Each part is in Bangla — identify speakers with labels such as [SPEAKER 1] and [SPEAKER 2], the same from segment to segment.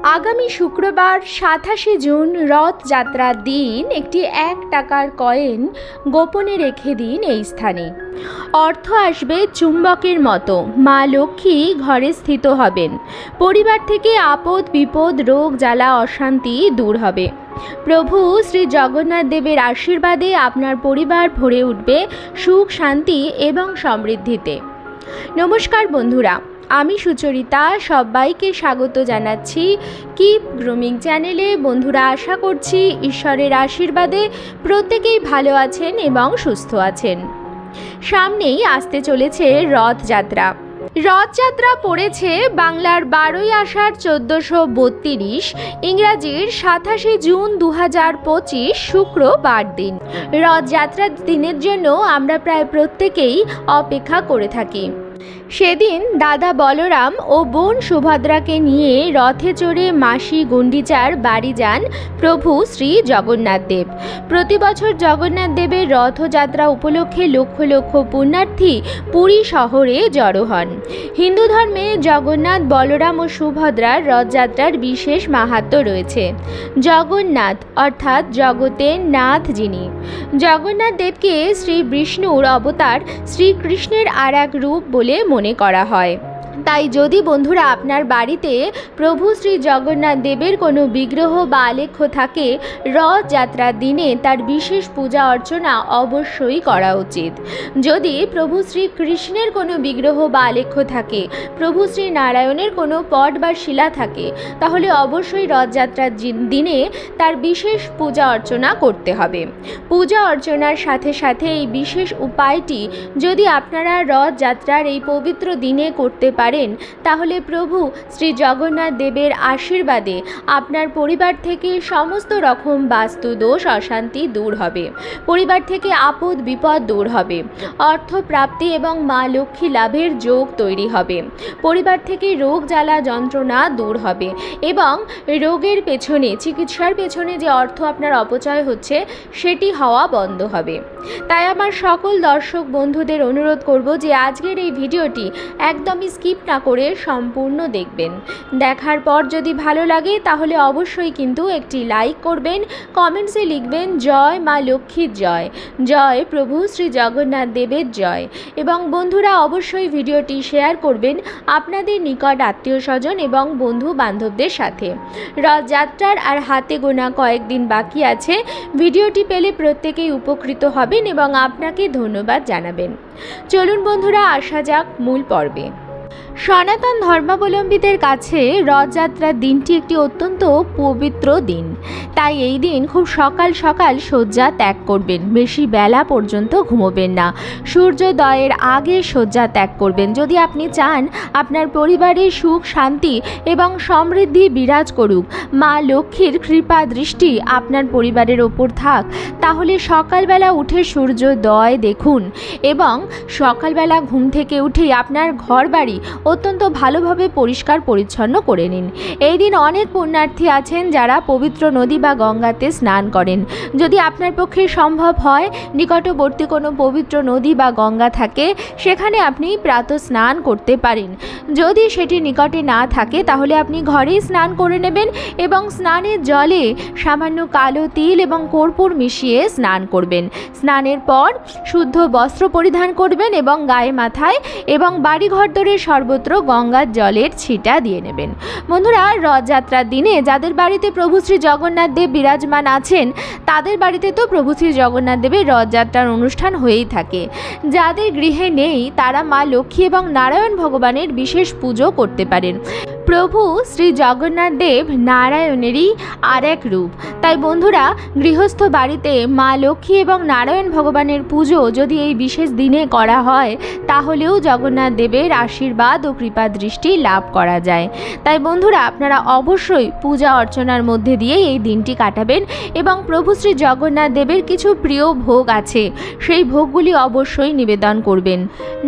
[SPEAKER 1] आगामी शुक्रवार 27 जून रथयात्रार दिन एकटी 1 टाकार कয়েন गोपने रेखे दिन এই স্থানে। अर्थ आसবে चुम्बकेर मतो। मा लक्ष्मी घरे स्थित हबेन। परिवार थेके आपद विपद रोग ज्वाला अशांति दूर हबे। प्रभु श्री जगन्नाथ देवेर आशीर्वादे आपनार परिवार भरे उठबे सुख शांति एवं समृद्धिते। नमस्कार बंधुरा, आमी सुचरिता सबाइके स्वागत जानाচ্ছি कीप ग्रूमिंग चैनेले। बंधुरा आशा करছি ईश्वरेर आशीर्वादे प्रत्येकेই भालो आছেন এবং सुस्थ आছেন। सामनेই आसते चलेছে रथयात्रा। रथयात्रा पड़ेছে बांगलार 12 आषाढ़ 1432, इंग्राजिर 27 जून 2025 शुक्रवार दिन। रथयात्रा दिनेर जन्य आमरा प्राय प्रत्येकेই अपेक्षा करे थाकी। सेदिन दादा बलराम और बोन सुभद्रा के निये रथे चढ़े मासी गुंडिचार बाड़ी जान प्रभु श्री जगन्नाथ देव। प्रति बछर जगन्नाथ देवेर रथयात्रा उपलक्षे लक्ष लक्ष पुण्यार्थी पुरी शहरे जड़ो हन। हिंदू धर्मे जगन्नाथ बलराम और सुभद्रार रथयात्रार विशेष माहात्म्य रयेछे। जगन्नाथ अर्थात जगतेर नाथ जिनि। जगन्नाथ देव के श्री विष्णुर अवतार श्री कृष्णेर आरेक रूप बोले मने करा हय। ताई यदि बंधुरा आपनार बाड़ीते प्रभु श्री जगन्नाथ देवेर कोनो विग्रह बा आलेख्य थाके रथयात्रार दिने तार विशेष पूजा अर्चना अवश्यई करा उचित। यदि प्रभु श्री कृष्णेर कोनो विग्रह बा आलेख्य थाके, प्रभु श्री नारायणेर कोनो पट बा शिला थाके, ताहले अवश्यई रथयात्रार दिने तार विशेष पूजा अर्चना करते हबे। पूजा अर्चनार साथे साथे एई विशेष उपायटी यदि आपनारा रथयात्रार एई पवित्र दिने करते पारेन ताहले प्रभु श्री जगन्नाथ देवेर आशीर्वादे आपनार परिवार थेके समस्त रकम वास्तु दोष अशांति दूर हबे। परिवार थेके आपद विपद दूर हबे। अर्थ प्राप्ति एवं मा लक्ष्मी लाभेर योग तैरी हबे। परिवार थेके रोग ज्वाला যন্ত্রণা दूर हबे एवं रोगेर पेछने चिकित्सार पेछने जे अर्थ आपनार अपचय होच्छे सेटी हवा बंद हबे। ताई आमार सकल दर्शक बंधुदेर अनुरोध करब जे आजकेर एई भिडियोटी एकदमই स्किप ना करे सम्पूर्ण देखबेन। देखार पर यदि भालो लागे ताहले अवश्यई किन्तु एकटी लाइक करबेन, कमेंट्से लिखबेन जय मा लक्ष्मीर जय, जय प्रभु श्री जगन्नाथ देवेर जय। एवं बंधुरा अवश्यई भिडियोटी शेयर करबेन आपनादेर निकट आत्मीय स्वजन एवं बंधु बान्धवदेर साथे। रथयात्रार आर हाते गोना कयेकदिन बाकी आछे। भिडियोटी पेले प्रत्येकेই उपकृत हबेन एवं आपनाके धन्यवाद जानाबेन। चलुन बंधुरा आसा जाक मूल पर्वे। सनातन धर्मावलम्बीদের কাছে রথযাত্রার দিনটি একটি অত্যন্ত পবিত্র দিন। তাই এই দিন খুব সকাল সকাল শয্যা ত্যাগ করবেন। বেশি বেলা পর্যন্ত ঘুমোবেন না। সূর্যোদয়ের আগে শয্যা ত্যাগ করবেন। যদি আপনি চান আপনার পরিবারে সুখ শান্তি এবং সমৃদ্ধি বিরাজ করুক, মা লক্ষ্মীর কৃপা দৃষ্টি আপনার পরিবারের ওপর থাক, তাহলে সকালবেলা উঠে সূর্যোদয় দেখুন এবং সকালবেলা ঘুম থেকে উঠে আপনার ঘরবাড়ি অত্যন্ত ভালোভাবে পরিষ্কার পরিচ্ছন্ন করে নিন। এই দিন অনেক পুণ্যার্থী আছেন যারা পবিত্র নদী বা গঙ্গাতে স্নান করেন। যদি আপনার পক্ষে সম্ভব হয়, নিকটবর্তী কোনো পবিত্র নদী বা গঙ্গা থাকে, সেখানে আপনি প্রাতঃ স্নান করতে পারেন। যদি সেটি নিকটে না থাকে তাহলে আপনি ঘরেই স্নান করে নেবেন এবং স্নানের জলে সামান্য কালো তিল এবং কর্পূর মিশিয়ে স্নান করবেন। স্নানের পর শুদ্ধ বস্ত্র পরিধান করবেন এবং গায়ে মাথায় এবং বাড়ি ঘরদোরের সর্বত্র গঙ্গার জলের ছিটা দিয়ে নেবেন। বন্ধুরা, রথযাত্রার দিনে যাদের বাড়িতে প্রভু শ্রী জগন্নাথ দেব বিরাজমান আছেন তাদের বাড়িতে তো প্রভু শ্রী জগন্নাথ দেবের রথযাত্রার অনুষ্ঠান হয়েই থাকে। যাদের গৃহে নেই তারা মা লক্ষ্মী এবং নারায়ণ ভগবানের বিশেষ পুজো করতে পারেন। প্রভু শ্রী জগন্নাথ দেব নারায়ণেরই আরেক রূপ। তাই বন্ধুরা, গৃহস্থ বাড়িতে মা লক্ষ্মী এবং নারায়ণ ভগবানের পুজো যদি এই বিশেষ দিনে করা হয় তাহলেও জগন্নাথ দেবের আশীর্বাদ ও কৃপা দৃষ্টি লাভ করা যায়। তাই বন্ধুরা, আপনারা অবশ্যই পূজা অর্চনার মধ্যে দিয়ে এই দিনটি কাটাবেন এবং প্রভু শ্রী জগন্নাথ দেবের কিছু প্রিয় ভোগ আছে, সেই ভোগগুলি অবশ্যই নিবেদন করবেন।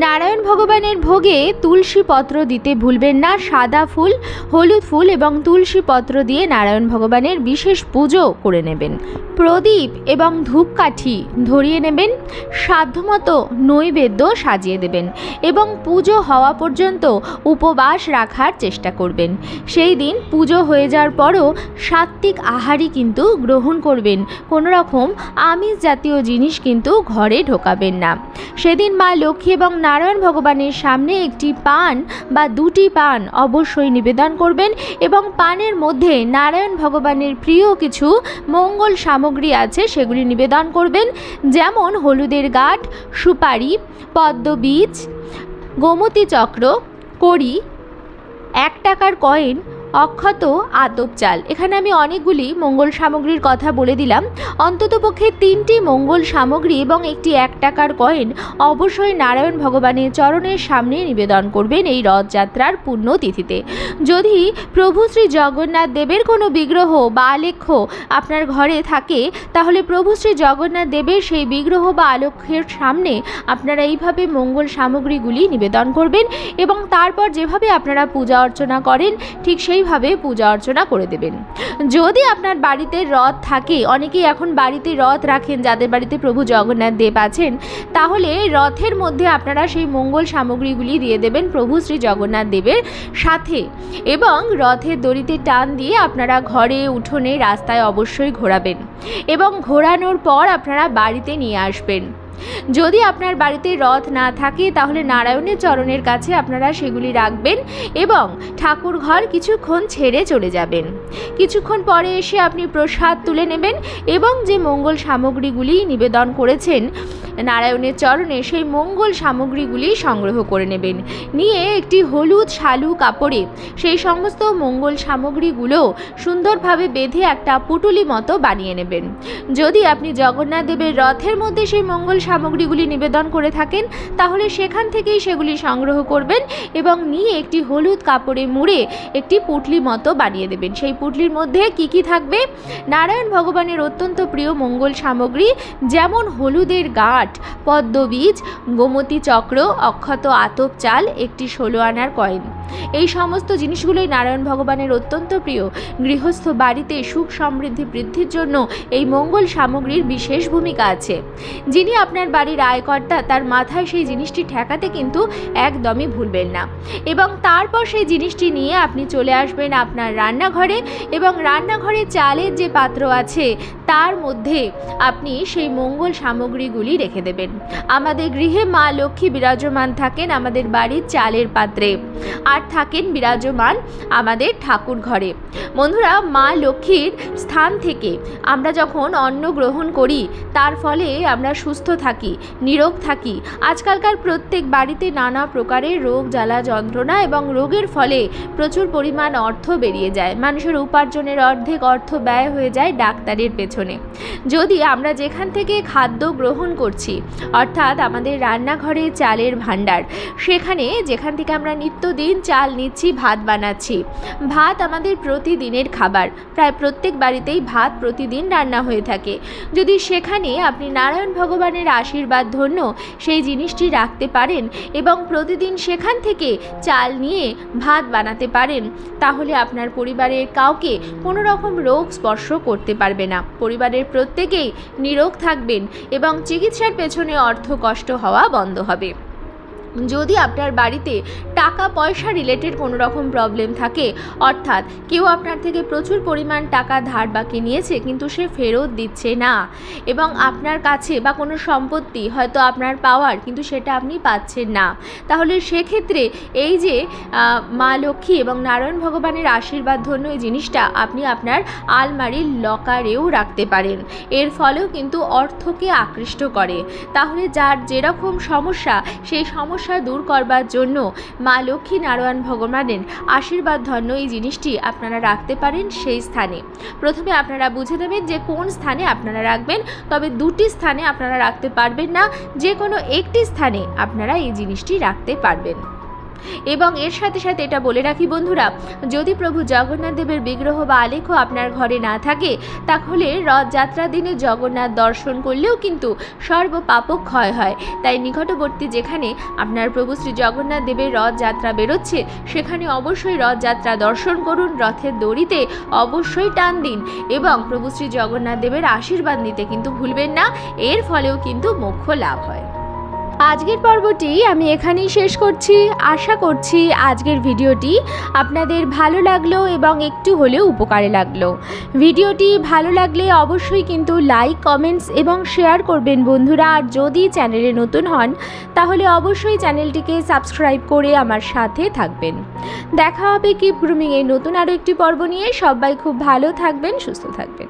[SPEAKER 1] নারায়ণ ভগবানের ভোগে তুলসী পত্র দিতে ভুলবেন না। সাদা ফুল, হলুদ ফুল এবং তুলসী পত্র দিয়ে নারায়ণ ভগবানের বিশেষ পুজো পুজো করে নেবেন। প্রদীপ এবং ধূপকাঠি ধরিয়ে নেবেন, সাধ্যমতো নৈবেদ্য সাজিয়ে দেবেন এবং পুজো হওয়া পর্যন্ত উপবাস রাখার চেষ্টা করবেন। সেই দিন পুজো হয়ে যাওয়ার পরও সাত্ত্বিক আহারই কিন্তু গ্রহণ করবেন, কোনো রকম আমিষ জাতীয় জিনিস কিন্তু ঘরে ঢোকাবেন না। সেদিন মা লক্ষ্মী এবং নারায়ণ ভগবানের সামনে একটি পান বা দুটি পান অবশ্যই নিবেদন করবেন এবং পানের মধ্যে নারায়ণ ভগবানের প্রিয় কিছু মঙ্গল সামগ্রী আছে সেগুলি নিবেদন করবেন, যেমন হলুদের গাঁঠ, সুপারি, পদ্মবীজ, গোমতী চক্র, কড়ি, 1 টাকার কয়েন, অক্ষত, আতপ চাল। এখানে আমি অনেকগুলি মঙ্গল সামগ্রীর কথা বলে দিলাম। অন্ততপক্ষে 3টি মঙ্গল সামগ্রী এবং একটি 1 টাকার কয়েন অবশ্যই নারায়ণ ভগবানের চরণের সামনে নিবেদন করবেন এই রথযাত্রার পুণ্যতিথিতে। যদি প্রভু শ্রী জগন্নাথ দেবের কোনো বিগ্রহ বা আলেখ্য আপনার ঘরে থাকে, তাহলে প্রভু শ্রী জগন্নাথ দেবের সেই বিগ্রহ বা আলেখ্যের সামনে আপনারা এইভাবে মঙ্গল সামগ্রীগুলি নিবেদন করবেন এবং তারপর যেভাবে আপনারা পূজা অর্চনা করেন ঠিক সেই ভাবে পূজা অর্চনা করে দেবেন। যদি আপনার বাড়িতে রথ থাকে, অনেকেই এখন বাড়িতে রথ রাখেন যাদের বাড়িতে প্রভু জগন্নাথ দেব আছেন, তাহলে রথের মধ্যে আপনারা সেই মঙ্গল সামগ্রীগুলি দিয়ে দেবেন প্রভু শ্রী জগন্নাথ দেবের সাথে এবং রথের দড়িতে টান দিয়ে আপনারা ঘরে, উঠোনে, রাস্তায় অবশ্যই ঘোরাবেন এবং ঘোরানোর পর আপনারা বাড়িতে নিয়ে আসবেন। যদি আপনার বাড়িতে রথ না থাকে তাহলে নারায়ণের চরণের কাছে আপনারা সেগুলি রাখবেন এবং ঠাকুর ঘর কিছুক্ষণ ছেড়ে চলে যাবেন। কিছুক্ষণ পরে এসে আপনি প্রসাদ তুলে নেবেন এবং যে মঙ্গল সামগ্রীগুলি নিবেদন করেছেন নারায়ণের চরণে সেই মঙ্গল সামগ্রীগুলি সংগ্রহ করে নেবেন। নিয়ে একটি হলুদ শালু কাপড়ে সেই সমস্ত মঙ্গল সামগ্রীগুলো সুন্দরভাবে বেঁধে একটা পুটুলি মতো বানিয়ে নেবেন। যদি আপনি জগন্নাথ দেবের রথের মধ্যে সেই মঙ্গল সামগ্রীগুলি নিবেদন করে থাকেন তাহলে সেখান থেকেই সেগুলি সংগ্রহ করবেন এবং নিয়ে একটি হলুদ কাপড়ে মুড়ে একটি পুটলি মতো বানিয়ে দেবেন। সেই পুটলির মধ্যে কি কি থাকবে? নারায়ণ ভগবানের অত্যন্ত প্রিয় মঙ্গল সামগ্রী, যেমন হলুদের গাঁঠ, পদ্মবীজ, গোমতী চক্র, অক্ষত আতপ চাল, একটি 16 আনার কয়েন। এই সমস্ত জিনিসগুলোই নারায়ণ ভগবানের অত্যন্ত প্রিয়। গৃহস্থ বাড়িতে সুখ সমৃদ্ধি বৃদ্ধির জন্য এই মঙ্গল সামগ্রীর বিশেষ ভূমিকা আছে। যিনি আপনার বাড়ির আয়কর্তা তার মাথায় সেই জিনিসটি ঠেকাতে কিন্তু একদমই ভুলবেন না এবং তারপর সেই জিনিসটি নিয়ে আপনি চলে আসবেন আপনার রান্নাঘরে এবং রান্নাঘরে চালের যে পাত্র আছে তার মধ্যে আপনি সেই মঙ্গল সামগ্রীগুলি রেখে দেবেন। আমাদের গৃহে মা লক্ষ্মী বিরাজমান থাকেন আমাদের বাড়ির চালের পাত্রে আর থাকেন বিরাজমান আমাদের ঠাকুর ঘরে। বন্ধুরা, মা লক্ষ্মীর স্থান থেকে আমরা যখন অন্ন গ্রহণ করি তার ফলে আমরা সুস্থ থাকি, নিরোগ থাকি। আজকালকার প্রত্যেক বাড়িতে নানা প্রকারের রোগ জ্বালা যন্ত্রণা এবং রোগের ফলে প্রচুর পরিমাণ অর্থ বেরিয়ে যায়। মানুষের উপার্জনের অর্ধেক অর্থ ব্যয় হয়ে যায় ডাক্তারের পেছনে। যদি আমরা যেখান থেকে খাদ্য গ্রহণ করছি, অর্থাৎ আমাদের রান্নাঘরে চালের ভাণ্ডার, সেখানে যেখান থেকে আমরা নিত্যদিন চাল নিচ্ছি, ভাত বানাচ্ছি, ভাত আমাদের প্রতিদিনের খাবার, প্রায় প্রত্যেক বাড়িতেই ভাত প্রতিদিন রান্না হয়ে থাকে। যদি সেখানে আপনি নারায়ণ ভগবানের আশীর্বাদ ধন্য সেই জিনিসটি রাখতে পারেন এবং প্রতিদিন সেখান থেকে চাল নিয়ে ভাত বানাতে পারেন, তাহলে আপনার পরিবারের কাউকে কোনো রকম রোগ স্পর্শ করতে পারবে না। পরিবারের প্রত্যেকেই নিরোগ থাকবেন এবং চিকিৎসার পেছনে অর্থ কষ্ট হওয়া বন্ধ হবে। যদি আপনার বাড়িতে টাকা পয়সা রিলেটেড কোনো রকম প্রবলেম থাকে, অর্থাৎ কেউ আপনার থেকে প্রচুর পরিমাণ টাকা ধার বাকি নিয়েছে কিন্তু সে ফেরত দিচ্ছে না এবং আপনার কাছে বা কোনো সম্পত্তি হয়তো আপনার পাওয়ার কিন্তু সেটা আপনি পাচ্ছেন না, তাহলে সেক্ষেত্রে এই যে মা লক্ষ্মী এবং নারায়ণ ভগবানের আশীর্বাদ ধন্য এই জিনিসটা আপনি আপনার আলমারির লকারেও রাখতে পারেন। এর ফলেও কিন্তু অর্থকে আকৃষ্ট করে। তাহলে যার যেরকম সমস্যা সেই সমস্যা দূর করবার জন্য মা লক্ষ্মী নারায়ণ ভগবানের আশীর্বাদ ধন্য এই জিনিসটি আপনারা রাখতে পারেন সেই স্থানে। প্রথমে আপনারা বুঝে নেবেন যে কোন স্থানে আপনারা রাখবেন, তবে দুটি স্থানে আপনারা রাখতে পারবেন না, যে কোনো একটি স্থানে আপনারা এই জিনিসটি রাখতে পারবেন। এবং এর সাথে সাথে এটা বলে রাখি বন্ধুরা, যদি প্রভু জগন্নাথ দেবের বিগ্রহ বা আলেখ্য আপনার ঘরে না থাকে, তাহলে রথযাত্রার দিনে জগন্নাথ দর্শন করলেও কিন্তু সর্বপাপ ক্ষয় হয়। তাই নিকটবর্তী যেখানে আপনার প্রভু শ্রী জগন্নাথ দেবের রথযাত্রা বেরোচ্ছে, সেখানে অবশ্যই রথযাত্রা দর্শন করুন, রথের দড়িতে অবশ্যই টান দিন এবং প্রভু শ্রী জগন্নাথ দেবের আশীর্বাদ নিতে কিন্তু ভুলবেন না। এর ফলেও কিন্তু মোক্ষ লাভ হয়। আজকের পর্বটি আমি এখানেই শেষ করছি। আশা করছি আজকের ভিডিওটি আপনাদের ভালো লাগলো এবং একটু হলেও উপকারে লাগলো। ভিডিওটি ভালো লাগলে অবশ্যই কিন্তু লাইক, কমেন্টস এবং শেয়ার করবেন বন্ধুরা। আর যদি চ্যানেলে নতুন হন তাহলে অবশ্যই চ্যানেলটিকে সাবস্ক্রাইব করে আমার সাথে থাকবেন। দেখা হবে কিপ গ্রুমিংয়ের নতুন আরও একটি পর্ব নিয়ে। সবাই খুব ভালো থাকবেন, সুস্থ থাকবেন।